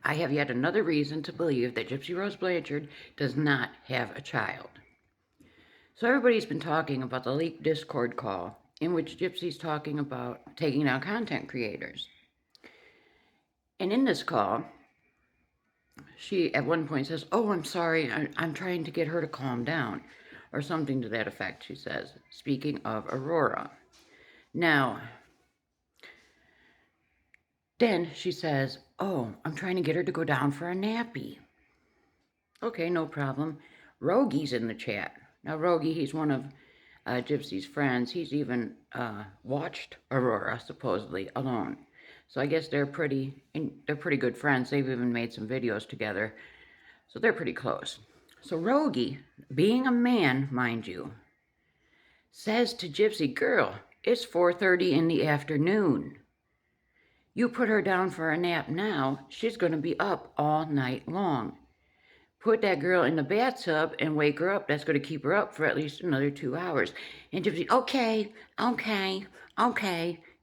I have yet another reason to believe that Gypsy Rose Blanchard does not have a child. So everybody's been talking about the leaked Discord call in which Gypsy's talking about taking down content creators. And in this call, she at one point says, "Oh, I'm sorry, I'm trying to get her to calm down," or something to that effect, she says, speaking of Aurora. Now, then she says, "Oh, I'm trying to get her to go down for a nappy." Okay, no problem. Rogy's in the chat. Now, Rogy, he's one of Gypsy's friends. He's even watched Aurora, supposedly, alone. So I guess they're pretty good friends. They've even made some videos together. So they're pretty close. So Rogy, being a man, mind you, says to Gypsy, "Girl, it's 4:30 in the afternoon. You put her down for a nap now, she's going to be up all night long. Put that girl in the bathtub and wake her up. That's going to keep her up for at least another 2 hours." And Gypsy, okay,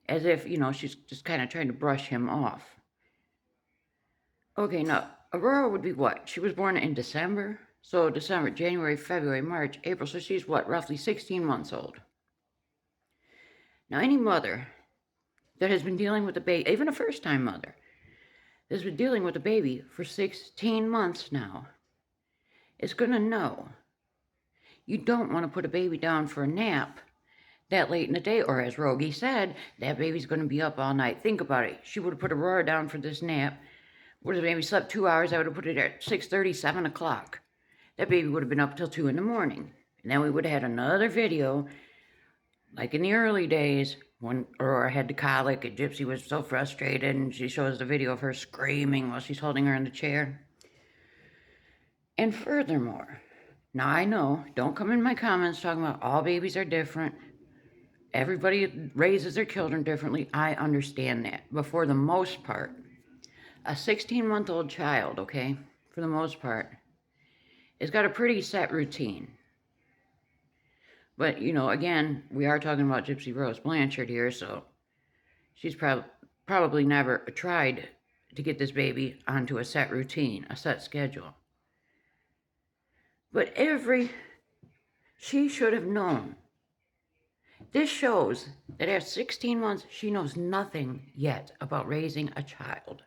as if, she's just kind of trying to brush him off. Okay, now, Aurora would be what? She was born in December? So December, January, February, March, April. So she's what? Roughly 16 months old. Now, any mother that has been dealing with a baby, even a first-time mother, that's been dealing with a baby for 16 months now, is going to know you don't want to put a baby down for a nap that late in the day, or as Rogy said, that baby's going to be up all night. Think about it. She would have put Aurora down for this nap. Would have maybe slept 2 hours. I would have put it at 6:30, 7 o'clock. That baby would have been up till 2 in the morning. And then we would have had another video, like in the early days, when Aurora had the colic and Gypsy was so frustrated, and she shows the video of her screaming while she's holding her in the chair. And furthermore, now I know, don't come in my comments talking about all babies are different. Everybody raises their children differently. I understand that. But for the most part, a 16-month-old child, okay, for the most part, has got a pretty set routine. But, again, we are talking about Gypsy Rose Blanchard here, so she's probably never tried to get this baby onto a set routine, a set schedule. But she should have known. This shows that at 16 months, she knows nothing yet about raising a child.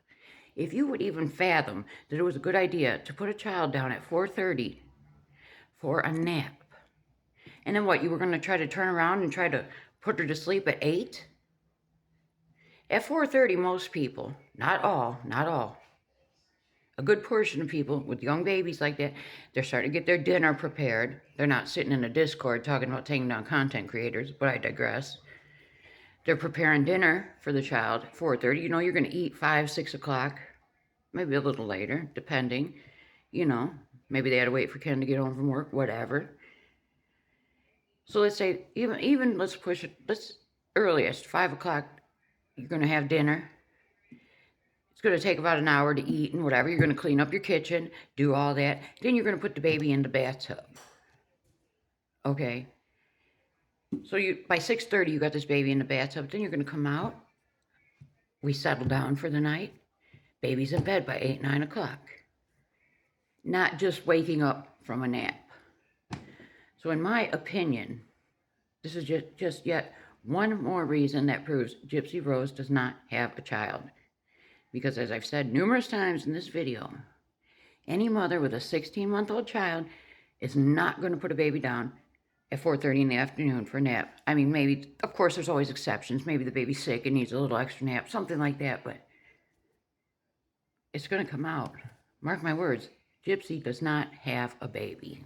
If you would even fathom that it was a good idea to put a child down at 4:30 for a nap, and then what, you were going to try to turn around and try to put her to sleep at 8? At 4:30, most people, not all, a good portion of people with young babies like that, they're starting to get their dinner prepared. They're not sitting in a Discord talking about taking down content creators, but I digress. They're preparing dinner for the child at 4:30. You're going to eat 5, 6 o'clock, maybe a little later, depending. Maybe they had to wait for Ken to get home from work, whatever. So let's say, even let's push it, earliest, 5 o'clock, you're going to have dinner. It's going to take about an hour to eat and whatever. You're going to clean up your kitchen, do all that. Then you're going to put the baby in the bathtub. Okay. So by 6:30, you got this baby in the bathtub. Then you're going to come out. We settle down for the night. Baby's in bed by 8, 9 o'clock. Not just waking up from a nap. So in my opinion, this is just yet one more reason that proves Gypsy Rose does not have a child. Because as I've said numerous times in this video, any mother with a 16-month-old child is not going to put a baby down at 4:30 in the afternoon for a nap. I mean, maybe, of course, there's always exceptions. Maybe the baby's sick and needs a little extra nap, something like that, but it's going to come out. Mark my words, Gypsy does not have a baby.